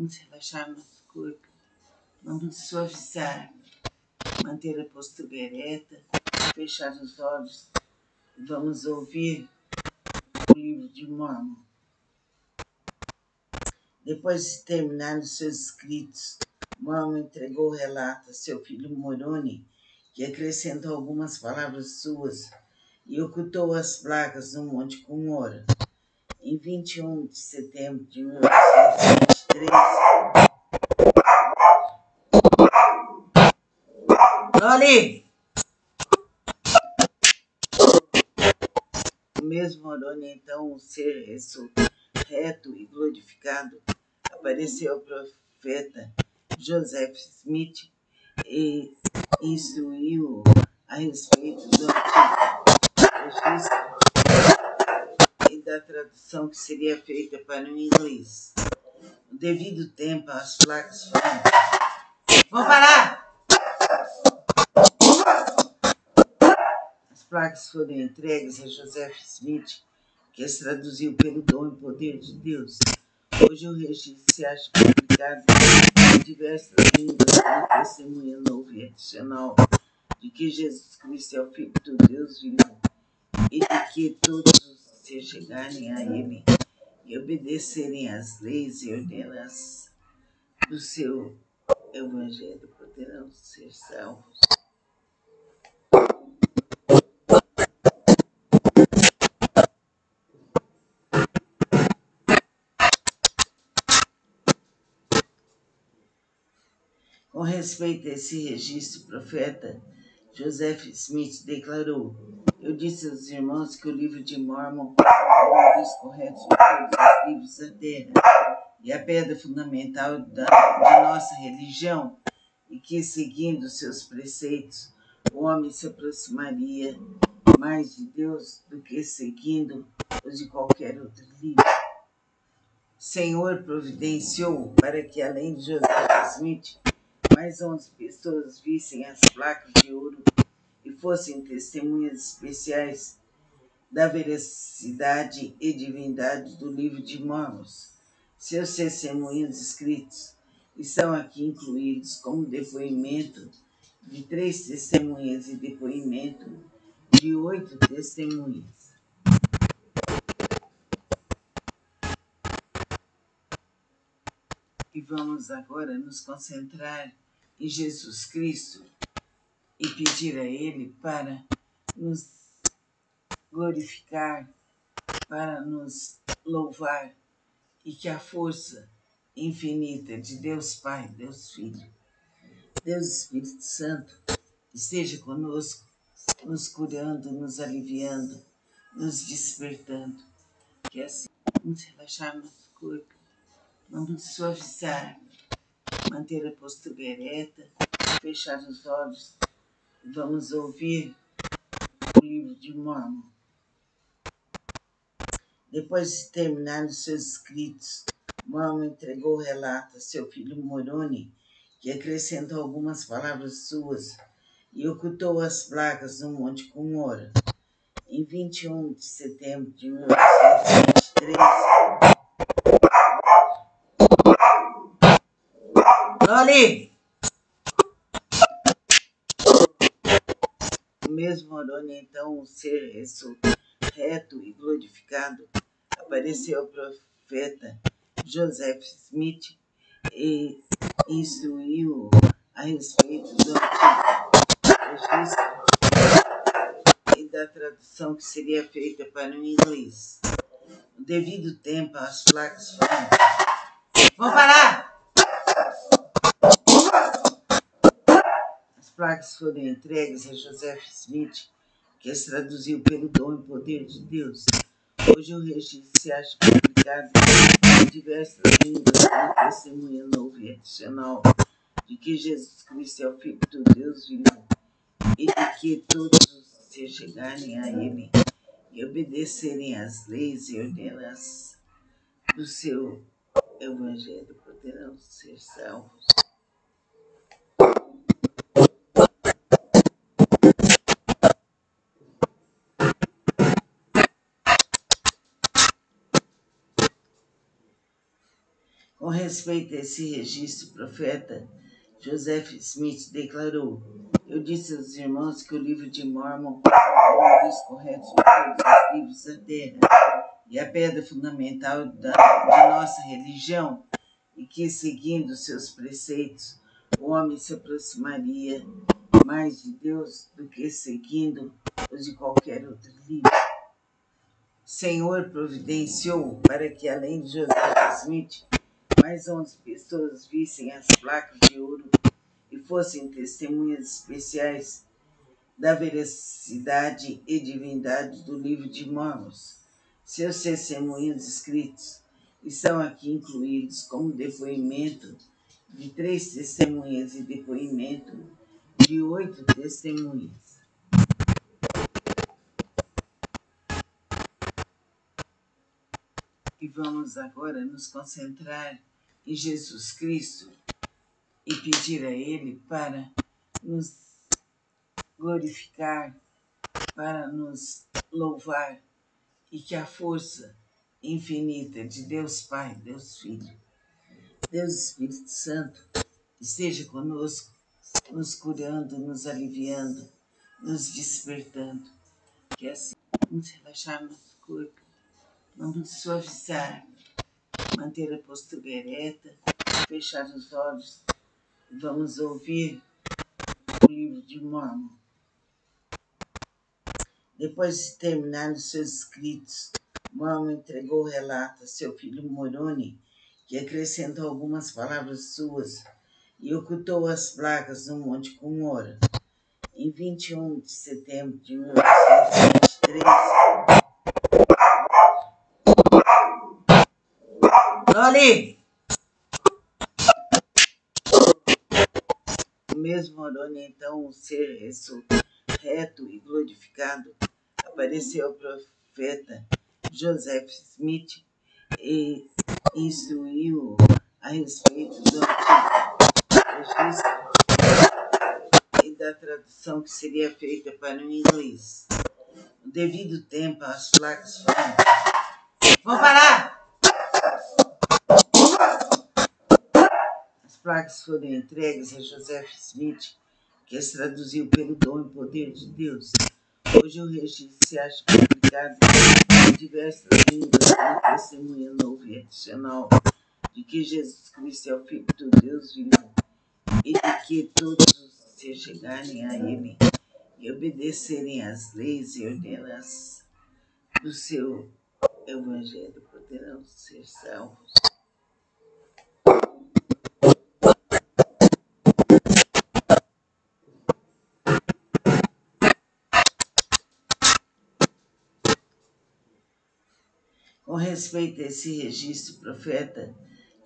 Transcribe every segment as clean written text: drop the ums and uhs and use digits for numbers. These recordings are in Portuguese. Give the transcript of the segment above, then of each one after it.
Vamos relaxar nosso corpo. Vamos suavizar. Manter a postura ereta. Fechar os olhos. Vamos ouvir o livro de Mórmon. Depois de terminar os seus escritos, Mórmon entregou o relato a seu filho Moroni, que acrescentou algumas palavras suas e ocultou as placas no Monte Cumora. Em 21 de setembro de 1823, Loli! O mesmo Moroni, então, um ser ressurreto e glorificado, apareceu ao profeta Joseph Smith e instruiu a respeito do antigo registro e da tradução que seria feita para o inglês. No devido tempo, as placas foram... Vão parar! As placas foram entregues a Joseph Smith, que as traduziu pelo dom e poder de Deus. Hoje o registro se acha publicado em diversas línguas como testemunha novo e adicional de que Jesus Cristo é o Filho do Deus vivo e de que todos os que se chegarem a Ele e obedecerem às leis e ordenanças do seu Evangelho poderão ser salvos. Com respeito a esse registro, o profeta Joseph Smith declarou: eu disse aos irmãos que o livro de Mórmon era o mais correto de todos os livros da terra e a pedra fundamental de nossa religião, e que, seguindo seus preceitos, o homem se aproximaria mais de Deus do que seguindo os de qualquer outro livro. O Senhor providenciou para que, além de Joseph Smith, mais 11 pessoas vissem as placas de ouro e fossem testemunhas especiais da veracidade e divindade do livro de Mórmon. Seus testemunhos escritos estão aqui incluídos como depoimento de 3 testemunhas e depoimento de 8 testemunhas. E vamos agora nos concentrar em Jesus Cristo e pedir a Ele para nos glorificar, para nos louvar, e que a força infinita de Deus Pai, Deus Filho, Deus Espírito Santo esteja conosco, nos curando, nos aliviando, nos despertando. Que assim, vamos relaxar nosso corpo, vamos suavizar, manter a postura ereta, fechar os olhos e vamos ouvir o livro de Mórmon. Depois de terminar os seus escritos, Mórmon entregou o relato a seu filho Moroni, que acrescentou algumas palavras suas e ocultou as placas no Monte Cumora. Em 21 de setembro de 1823, Loli! O mesmo Moroni, então, um ser ressurreto e glorificado, apareceu ao profeta Joseph Smith e instruiu a respeito do antigo registro e da tradução que seria feita para o inglês. No devido tempo, as placas foram... Vão parar! As placas foram entregues a Joseph Smith, que as traduziu pelo dom e poder de Deus. Hoje o registro se acha publicado em diversas línguas como testemunha novo e adicional de que Jesus Cristo é o Filho do Deus vivo e de que todos os que se chegarem a Ele e obedecerem às leis e ordenanças do seu Evangelho poderão ser salvos. Com respeito respeito a esse registro, o profeta Joseph Smith declarou: eu disse aos irmãos que o livro de Mórmon era o livro correto de todos os livros da terra e a pedra fundamental de nossa religião, e que, seguindo seus preceitos, o homem se aproximaria mais de Deus do que seguindo os de qualquer outro livro. O Senhor providenciou para que, além de Joseph Smith, mais 11 pessoas vissem as placas de ouro e fossem testemunhas especiais da veracidade e divindade do livro de Mórmon. Seus testemunhos escritos estão aqui incluídos como depoimento de 3 testemunhas e depoimento de 8 testemunhas. E vamos agora nos concentrar em Jesus Cristo e pedir a Ele para nos glorificar, para nos louvar, e que a força infinita de Deus Pai, Deus Filho, Deus Espírito Santo esteja conosco, nos curando, nos aliviando, nos despertando. Que assim vamos relaxar nosso corpo, vamos suavizar, manter a postura ereta, fechar os olhos e vamos ouvir o livro de Mórmon. Depois de terminar os seus escritos, Mórmon entregou o relato a seu filho Moroni, que acrescentou algumas palavras suas e ocultou as placas no Monte Cumora. Em 21 de setembro de 1823, Loli! O mesmo Moroni, então, um ser ressurreto e glorificado, apareceu ao profeta Joseph Smith e instruiu a respeito do antigo registro e da tradução que seria feita para o inglês. No devido tempo, as placas foram... Vão parar! As placas foram entregues a Joseph Smith, que as traduziu pelo dom e poder de Deus. Hoje o registro se acha publicado em diversas línguas como testemunha novo e adicional de que Jesus Cristo é o Filho do Deus vivo e de que todos se chegarem a Ele e obedecerem às leis e ordenanças do seu Evangelho poderão ser salvos. Com respeito a esse registro, o profeta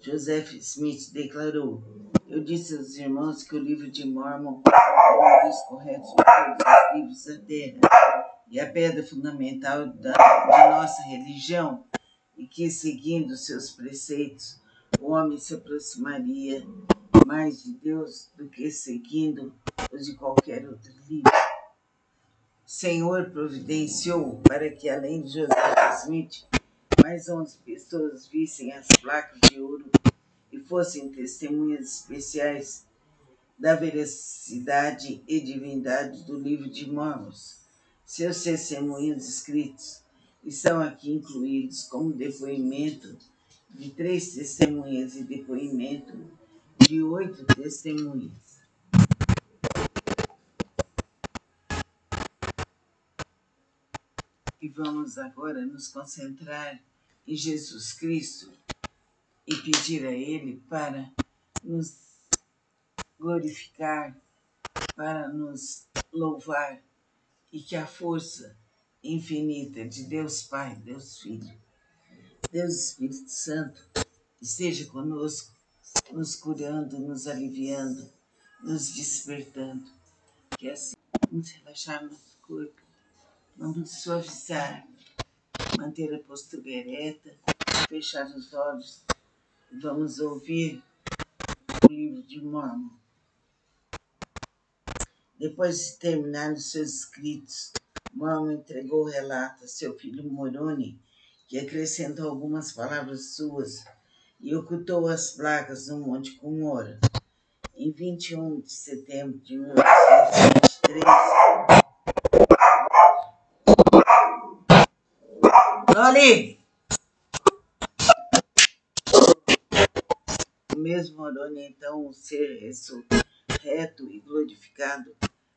Joseph Smith declarou: eu disse aos irmãos que o livro de Mórmon era o livro correto de todos os livros da terra e a pedra fundamental de nossa religião, e que, seguindo seus preceitos, o homem se aproximaria mais de Deus do que seguindo os de qualquer outro livro. O Senhor providenciou para que, além de Joseph Smith, mais 11 pessoas vissem as placas de ouro e fossem testemunhas especiais da veracidade e divindade do livro de Mórmon. Seus testemunhos escritos estão aqui incluídos como depoimento de 3 testemunhas e depoimento de 8 testemunhas. E vamos agora nos concentrar em Jesus Cristo e pedir a Ele para nos glorificar, para nos louvar, e que a força infinita de Deus Pai, Deus Filho, Deus Espírito Santo esteja conosco, nos curando, nos aliviando, nos despertando. Que assim vamos relaxar nosso corpo, vamos suavizar, manter a postura ereta, fechar os olhos e vamos ouvir o livro de Mórmon. Depois de terminar os seus escritos, Mórmon entregou o relato a seu filho Moroni, que acrescentou algumas palavras suas e ocultou as placas no Monte Cumora. Em 21 de setembro de 1823, Loli! O mesmo Moroni, então, um ser ressurreto e glorificado,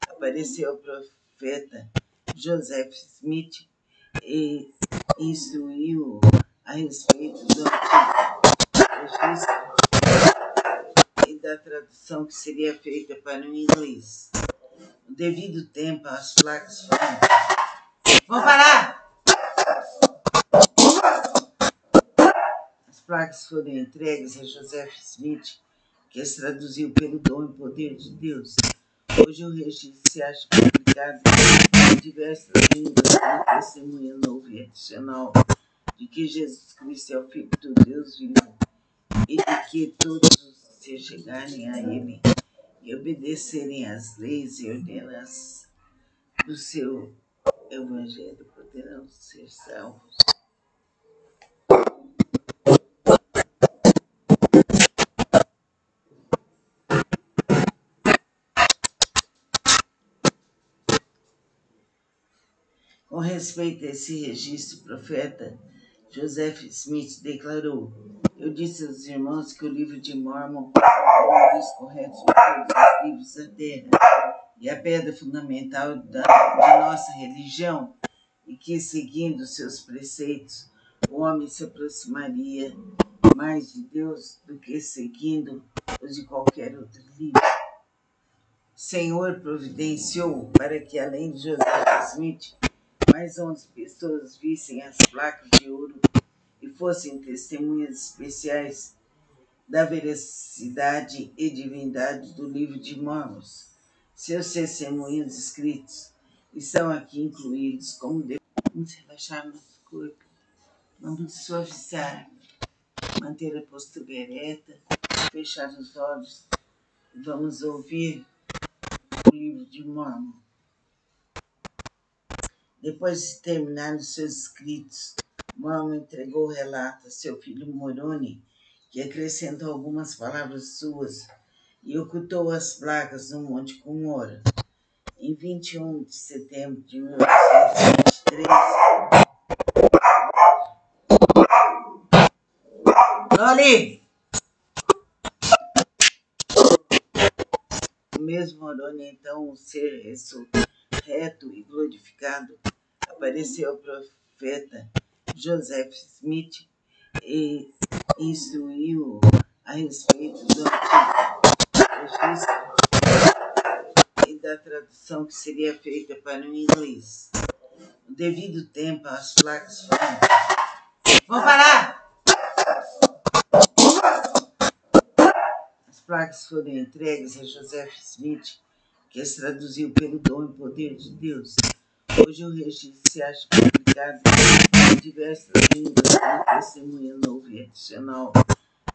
apareceu ao profeta Joseph Smith e instruiu a respeito do antigo registro e da tradução que seria feita para o inglês. No devido tempo, as placas foram... Vão parar! As placas foram entregues a Joseph Smith, que as traduziu pelo dom e poder de Deus. Hoje o registro se acha publicado em diversas línguas como testemunha novo e adicional de que Jesus Cristo é o Filho do Deus vivo e de que todos os que se chegarem a Ele e obedecerem às leis e ordenanças do seu Evangelho poderão ser salvos. Com respeito a esse registro, o profeta Joseph Smith declarou: eu disse aos irmãos que o livro de Mormon era o mais correto de todos os livros da terra e a pedra fundamental de nossa religião, e que, seguindo seus preceitos, o homem se aproximaria mais de Deus do que seguindo os de qualquer outro livro. O Senhor providenciou para que, além de Joseph Smith, mais 11 pessoas vissem as placas de ouro e fossem testemunhas especiais da veracidade e divindade do livro de Mormon. Seus testemunhos escritos estão aqui incluídos como Vamos relaxar nosso corpo, vamos suavizar, manter a postura ereta, fechar os olhos e vamos ouvir o livro de Mormon. Depois de terminar os seus escritos, Mormon entregou o relato a seu filho Moroni, que acrescentou algumas palavras suas e ocultou as placas no Monte Cumora. Em 21 de setembro de 1823, Loli! O mesmo Moroni, então, um ser ressurreto e glorificado, apareceu ao profeta Joseph Smith e instruiu a respeito do antigo registro e da tradução que seria feita para o inglês. No devido tempo, as placas foram... Vão parar! As placas foram entregues a Joseph Smith, que as traduziu pelo dom e poder de Deus. Hoje o registro se acha publicado em diversas línguas como testemunha novo e adicional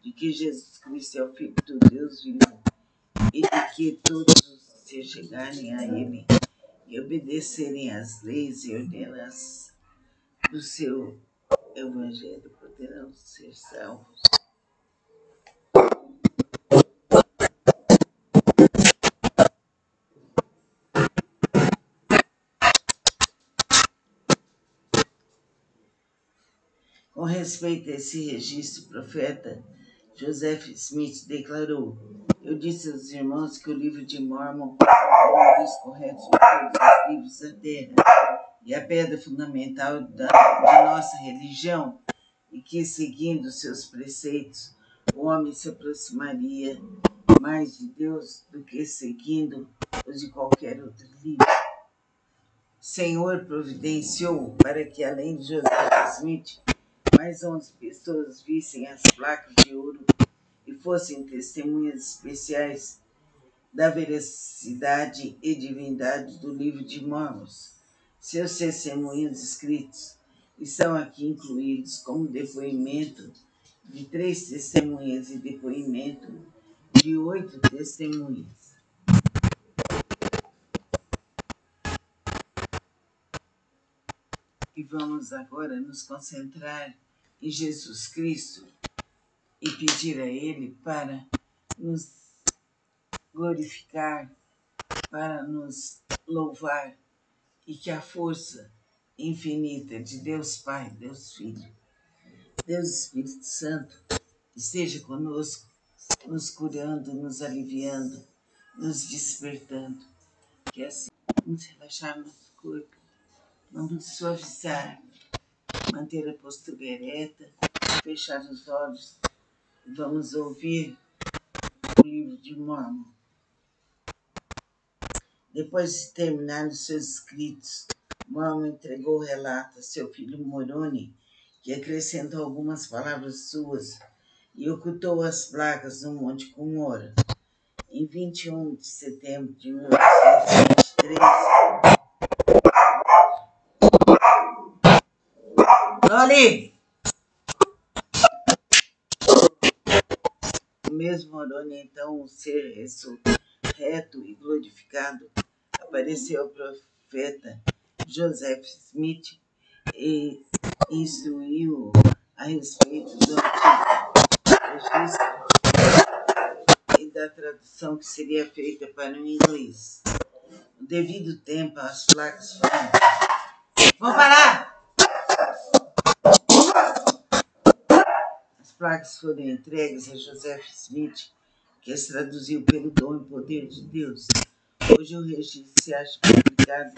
de que Jesus Cristo é o Filho do Deus vivo e de que todos os que se chegarem a Ele e obedecerem às leis e ordenanças do seu Evangelho poderão ser salvos. Com respeito a esse registro, o profeta Joseph Smith declarou: eu disse aos irmãos que o livro de Mormon era o mais correto de todos os livros da terra e a pedra fundamental de nossa religião, e que, seguindo seus preceitos, o homem se aproximaria mais de Deus do que seguindo os de qualquer outro livro. O Senhor providenciou para que, além de Joseph Smith, mais 11 pessoas vissem as placas de ouro e fossem testemunhas especiais da veracidade e divindade do livro de Mormon. Seus testemunhos escritos estão aqui incluídos como depoimento de 3 testemunhas e depoimento de 8 testemunhas. E vamos agora nos concentrar em Jesus Cristo, e pedir a Ele para nos glorificar, para nos louvar, e que a força infinita de Deus Pai, Deus Filho, Deus Espírito Santo esteja conosco, nos curando, nos aliviando, nos despertando. Que assim vamos relaxar nosso corpo, vamos suavizar, manter a postura ereta, fechar os olhos e vamos ouvir o livro de Mórmon. Depois de terminar os seus escritos, Mórmon entregou o relato a seu filho Moroni, que acrescentou algumas palavras suas e ocultou as placas no Monte Cumora. Em 21 de setembro de 1823, Loli! O mesmo Moroni, então, um ser ressurreto e glorificado, apareceu ao profeta Joseph Smith e instruiu a respeito do antigo registro e da tradução que seria feita para o inglês. No devido tempo, as placas foram... Vão parar! As placas foram entregues a Joseph Smith, que as traduziu pelo dom e poder de Deus. Hoje o registro se acha publicado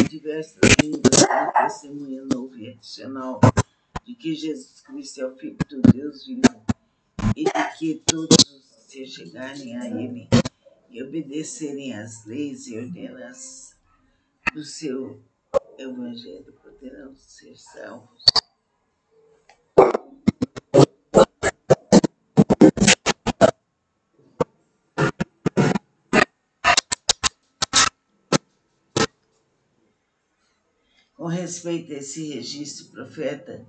em diversas línguas como testemunha novo e adicional de que Jesus Cristo é o Filho do Deus vivo e de que todos se chegarem a Ele e obedecerem às leis e ordenanças do seu Evangelho poderão ser salvos. Com respeito a esse registro, o profeta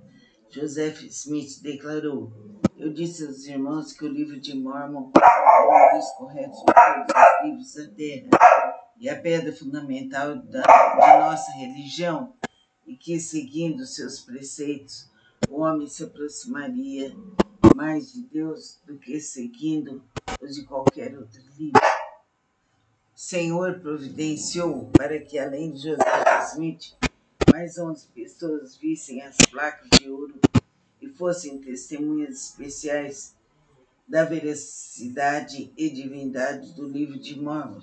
Joseph Smith declarou: eu disse aos irmãos que o livro de Mórmon é o mais correto de todos os livros da terra e a pedra fundamental de nossa religião, e que, seguindo seus preceitos, o homem se aproximaria mais de Deus do que seguindo os de qualquer outro livro. O Senhor providenciou para que, além de Joseph Smith, mais 11 pessoas vissem as placas de ouro e fossem testemunhas especiais da veracidade e divindade do livro de Mórmon.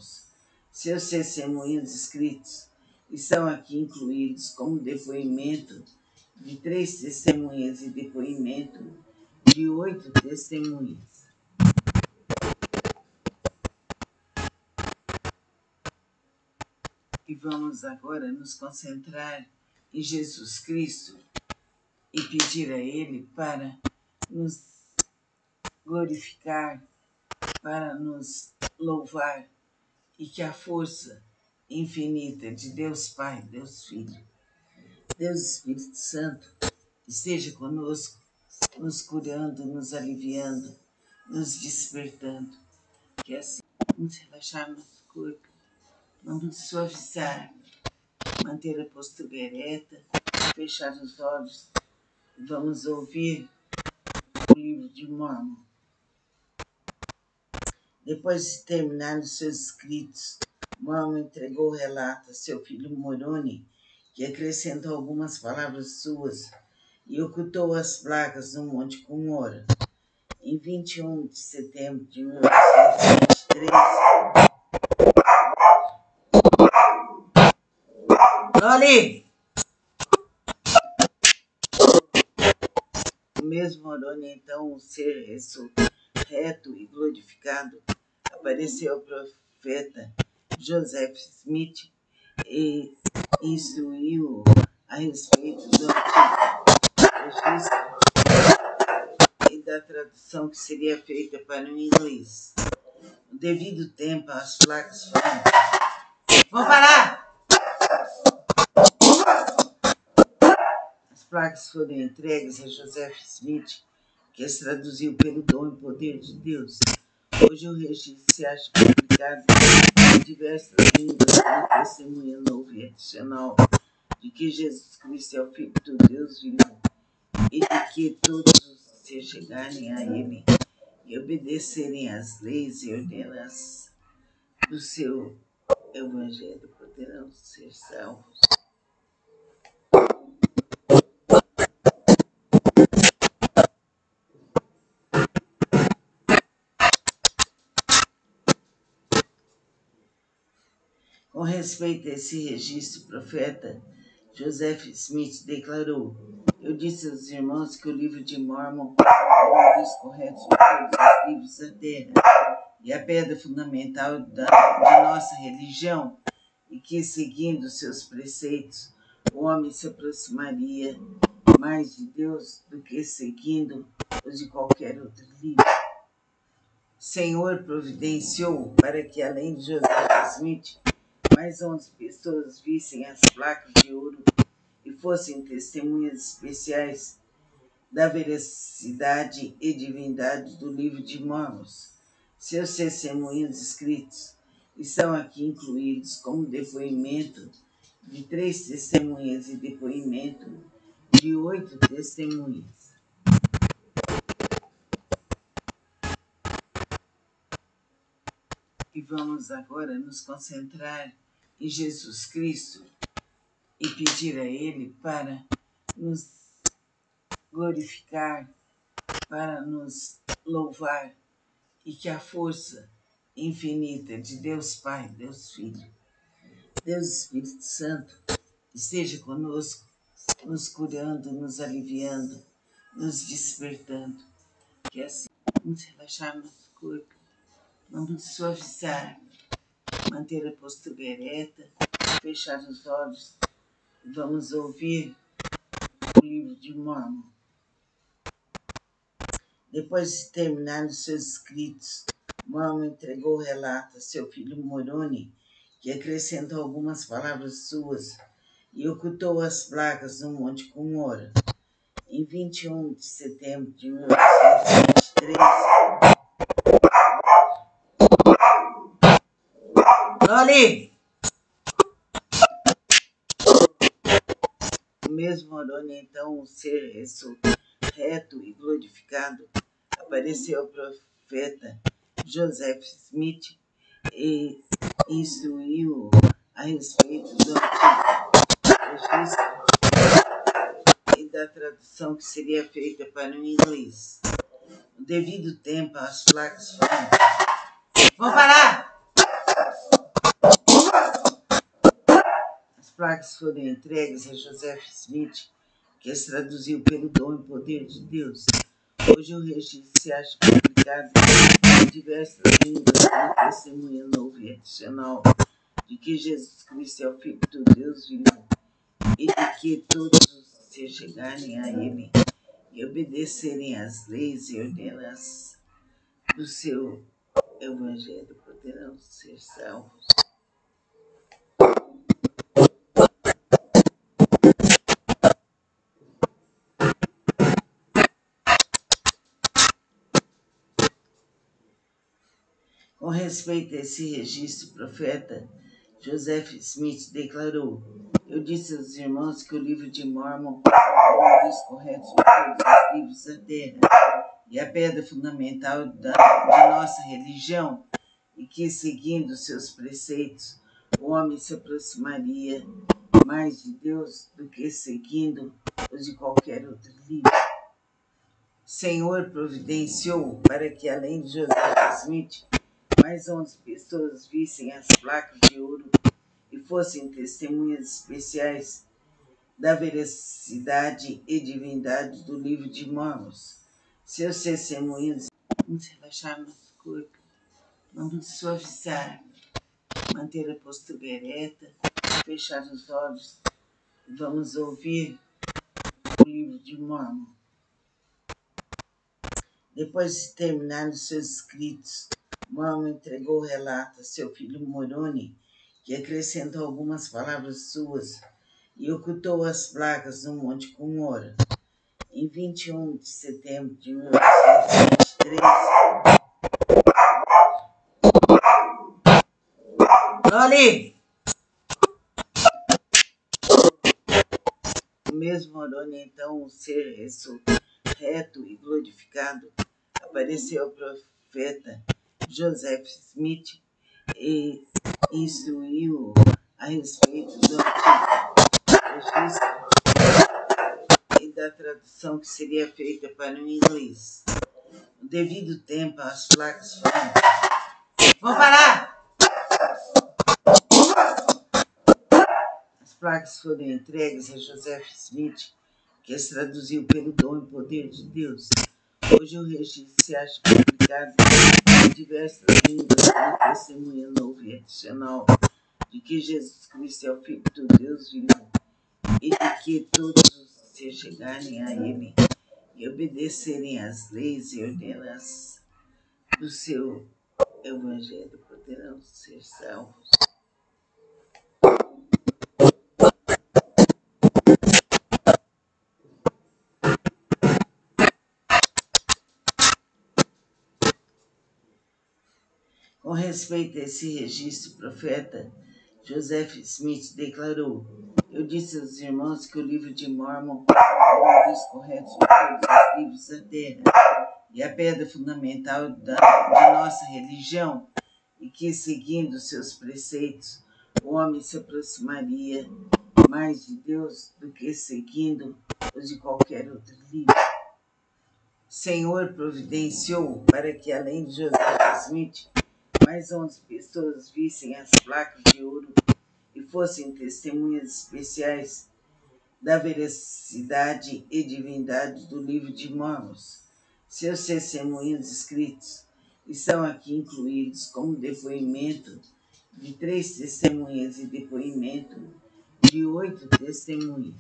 Seus testemunhos escritos estão aqui incluídos como depoimento de 3 testemunhas e depoimento de 8 testemunhas. E vamos agora nos concentrar em Jesus Cristo e pedir a Ele para nos glorificar, para nos louvar, e que a força infinita de Deus Pai, Deus Filho, Deus Espírito Santo esteja conosco, nos curando, nos aliviando, nos despertando. Que assim vamos relaxar nosso corpo, vamos suavizar, manter a postura ereta, fechar os olhos e vamos ouvir o livro de Mórmon. Depois de terminar os seus escritos, Mórmon entregou o relato a seu filho Moroni, que acrescentou algumas palavras suas e ocultou as placas no Monte Cumora. Em 21 de setembro de 1823, Loli! O mesmo Moroni, então, um ser ressurreto e glorificado, apareceu ao profeta Joseph Smith e instruiu a respeito do antigo registro e da tradução que seria feita para o inglês. No devido tempo, as placas foram... Vão parar! As placas foram entregues a Joseph Smith, que as traduziu pelo dom e poder de Deus. Hoje o registro se acha publicado em diversas línguas como testemunha novo e adicional de que Jesus Cristo é o Filho do Deus vivo e de que todos se chegarem a Ele e obedecerem às leis e ordenanças do seu Evangelho, poderão ser salvos. Com respeito a esse registro, o profeta Joseph Smith declarou: "Eu disse aos irmãos que o livro de Mórmon era o livro correto de todos os livros da terra e a pedra fundamental de nossa religião, e que, seguindo seus preceitos, o homem se aproximaria mais de Deus do que seguindo os de qualquer outro livro. O Senhor providenciou para que, além de Joseph Smith, mais 11 pessoas vissem as placas de ouro e fossem testemunhas especiais da veracidade e divindade do livro de Mórmon. Seus testemunhos escritos estão aqui incluídos como depoimento de 3 testemunhas e depoimento de 8 testemunhas. E vamos agora nos concentrar em Jesus Cristo e pedir a Ele para nos glorificar, para nos louvar, e que a força infinita de Deus Pai, Deus Filho, Deus Espírito Santo esteja conosco, nos curando, nos aliviando, nos despertando. Que assim vamos relaxar nosso corpo, vamos suavizar, manter a postura ereta, fechar os olhos e vamos ouvir o livro de Mórmon. Depois de terminar os seus escritos, Mórmon entregou o relato a seu filho Moroni, que acrescentou algumas palavras suas e ocultou as placas no Monte Cumora. Em 21 de setembro de 1823, Loli! O mesmo Moroni, então, um ser ressurreto e glorificado, apareceu ao profeta Joseph Smith e instruiu a respeito do antigo registro e da tradução que seria feita para o inglês. No devido tempo, as placas foram... Vão parar! As placas foram entregues a Joseph Smith, que as traduziu pelo dom e poder de Deus. Hoje o registro se acha publicado em diversas línguas como testemunha novo e adicional de que Jesus Cristo é o Filho do Deus vivo e de que todos os que se chegarem a Ele e obedecerem às leis e ordenanças do seu Evangelho poderão ser salvos. Com respeito a esse registro, o profeta Joseph Smith declarou: "Eu disse aos irmãos que o livro de Mórmon era o livro correto de todos os livros da terra e a pedra fundamental de nossa religião, e que, seguindo seus preceitos, o homem se aproximaria mais de Deus do que seguindo os de qualquer outro livro. O Senhor providenciou para que, além de Joseph Smith, mais 11 pessoas vissem as placas de ouro e fossem testemunhas especiais da veracidade e divindade do livro de Mórmon. Seus testemunhos... Vamos relaxar nosso corpo, vamos suavizar, manter a postura ereta, fechar os olhos e vamos ouvir o livro de Mórmon. Depois de terminar os seus escritos, Mórmon entregou o relato a seu filho Moroni, que acrescentou algumas palavras suas e ocultou as placas no Monte Cumora. Em 21 de setembro de 1823, Loli! O mesmo Moroni, então, um ser ressurreto reto e glorificado, apareceu ao profeta Joseph Smith e instruiu a respeito do antigo registro e da tradução que seria feita para o inglês. No devido tempo, as placas foram... Vão parar! As placas foram entregues a Joseph Smith, que as traduziu pelo dom e poder de Deus. Hoje o registro se acha publicado em diversas línguas como testemunha novo e adicional de que Jesus Cristo é o Filho do Deus vivo e de que todos os que se chegarem a Ele e obedecerem às leis e ordenanças do seu Evangelho poderão ser salvos. Com respeito a esse registro, o profeta Joseph Smith declarou: eu disse aos irmãos que o livro de Mormon é o livro correto de todos os livros da terra e a pedra fundamental de nossa religião, e que, seguindo seus preceitos, o homem se aproximaria mais de Deus do que seguindo os de qualquer outro livro. O Senhor providenciou para que, além de Joseph Smith, mais 11 pessoas vissem as placas de ouro e fossem testemunhas especiais da veracidade e divindade do livro de Mormon. Seus testemunhos escritos estão aqui incluídos como depoimento de 3 testemunhas e depoimento de 8 testemunhas.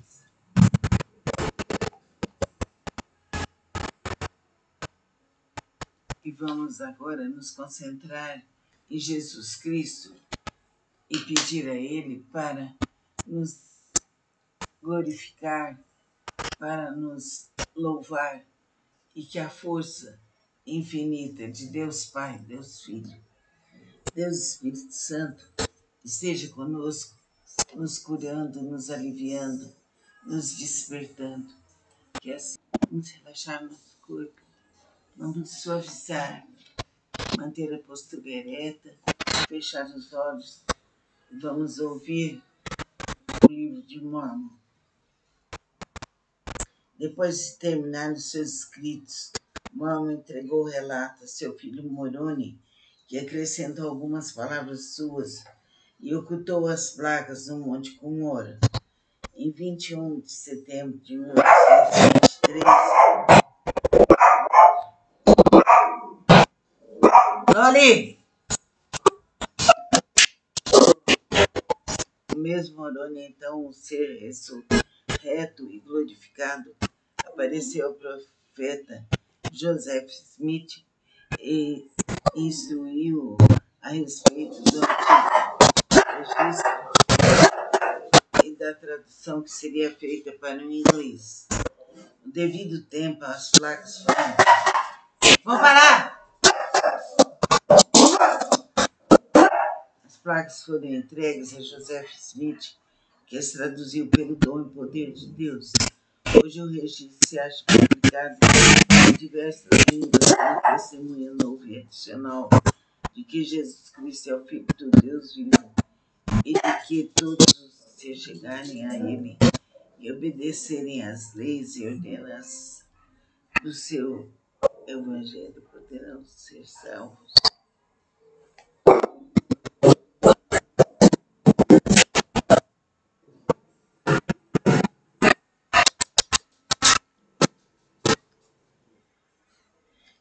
E vamos agora nos concentrar em Jesus Cristo e pedir a Ele para nos glorificar, para nos louvar, e que a força infinita de Deus Pai, Deus Filho, Deus Espírito Santo esteja conosco, nos curando, nos aliviando, nos despertando. Que assim vamos relaxar nosso corpo, vamos suavizar, manter a postura ereta, fechar os olhos e vamos ouvir o livro de Mormon. Depois de terminar os seus escritos, Mormon entregou o relato a seu filho Moroni, que acrescentou algumas palavras suas e ocultou as placas no Monte Cumora. Em 21 de setembro de 1823, Loli! O mesmo Moroni, então, um ser ressurreto e glorificado, apareceu ao profeta Joseph Smith e instruiu a respeito do antigo registro e da tradução que seria feita para o inglês. No devido tempo, as placas foram... Vão parar! As placas foram entregues a Joseph Smith, que as traduziu pelo dom e poder de Deus. Hoje o registro se acha publicado em diversas línguas como testemunha novo e adicional de que Jesus Cristo é o Filho do Deus vivo e de que todos os que se chegarem a Ele e obedecerem às leis e ordenanças do seu Evangelho poderão ser salvos.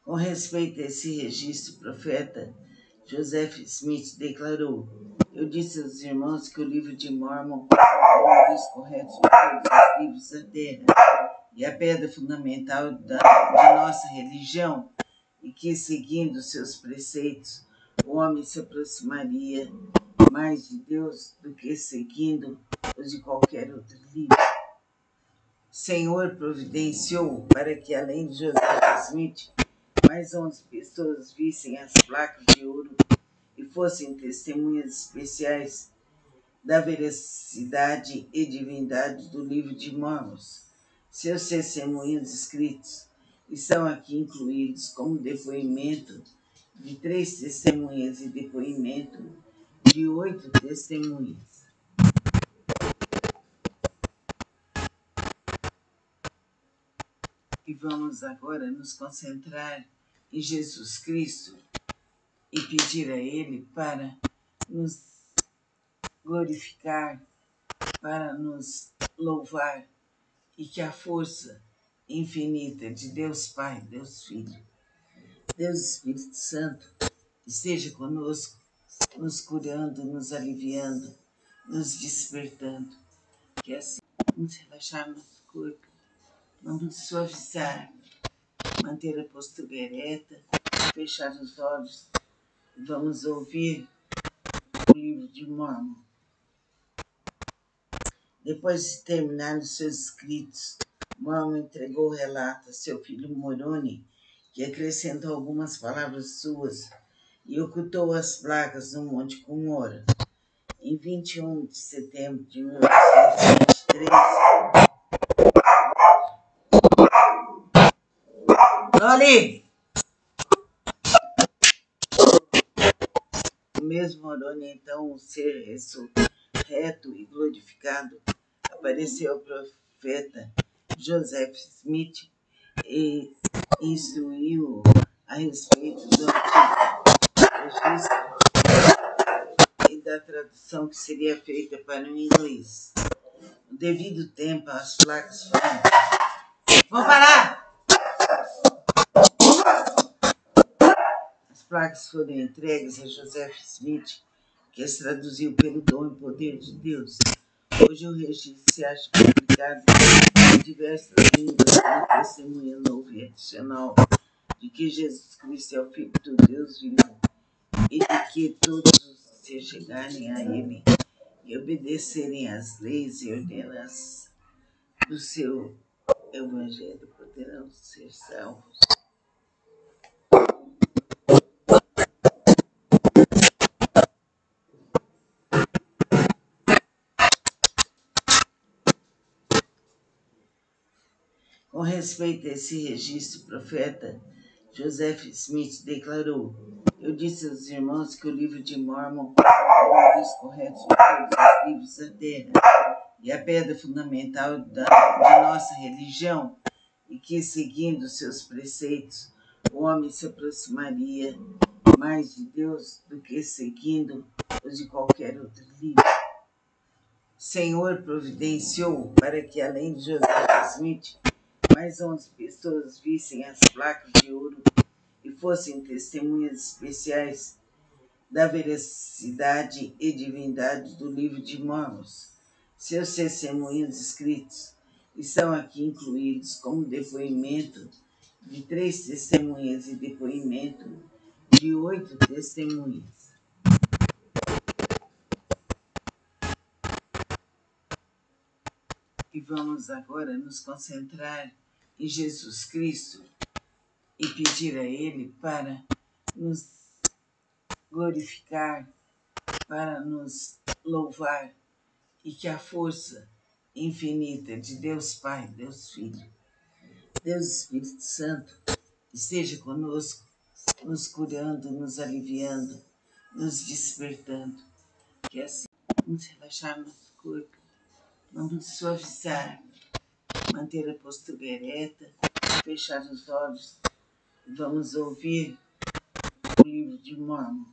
Com respeito a esse registro, o profeta Joseph Smith declarou: eu disse aos irmãos que o livro de Mormon é o livro correto de todos os livros da terra e a pedra fundamental de nossa religião, e que, seguindo seus preceitos, o homem se aproximaria mais de Deus do que seguindo os de qualquer outro livro. O Senhor providenciou para que, além de Joseph Smith, mais 11 pessoas vissem as placas de ouro e fossem testemunhas especiais da veracidade e divindade do livro de Mormon. Seus testemunhos escritos e são aqui incluídos como depoimento de 3 testemunhas e depoimento de 8 testemunhas. E vamos agora nos concentrar em Jesus Cristo e pedir a Ele para nos glorificar, para nos louvar, e que a força infinita de Deus Pai, Deus Filho, Deus Espírito Santo esteja conosco, nos curando, nos aliviando, nos despertando. Que assim vamos relaxar nosso corpo, vamos suavizar, manter a postura ereta, fechar os olhos e vamos ouvir o livro de Mórmon. Depois de terminar os seus escritos, Mórmon entregou o relato a seu filho Moroni, que acrescentou algumas palavras suas e ocultou as placas no Monte Cumora. Em 21 de setembro de 1823, Loli! O mesmo Moroni, então, um ser ressurreto e glorificado, apareceu ao profeta Joseph Smith e instruiu a respeito do antigo registro e da tradução que seria feita para o inglês. No devido tempo, as placas foram... Vão parar! As placas foram entregues a Joseph Smith, que as traduziu pelo dom e poder de Deus. Hoje o registro se acha publicado em diversas línguas como testemunha novo e adicional de que Jesus Cristo é o Filho do Deus vivo e de que todos os que se chegarem a Ele e obedecerem às leis e ordenanças do seu Evangelho poderão ser salvos. Com respeito a esse registro, o profeta Joseph Smith declarou: eu disse aos irmãos que o livro de Mórmon é o livro correto de todos os livros da terra e a pedra fundamental de nossa religião, e que, seguindo seus preceitos, o homem se aproximaria mais de Deus do que seguindo os de qualquer outro livro. O Senhor providenciou para que, além de Joseph Smith, mais 11 pessoas vissem as placas de ouro e fossem testemunhas especiais da veracidade e divindade do livro de Mórmon. Seus testemunhos escritos estão aqui incluídos como depoimento de 3 testemunhas e depoimento de 8 testemunhas. E vamos agora nos concentrar em Jesus Cristo e pedir a Ele para nos glorificar, para nos louvar, e que a força infinita de Deus Pai, Deus Filho, Deus Espírito Santo esteja conosco, nos curando, nos aliviando, nos despertando. Que assim vamos relaxar nosso corpo, vamos suavizar, manter a postura ereta, fechar os olhos e vamos ouvir o livro de Mórmon.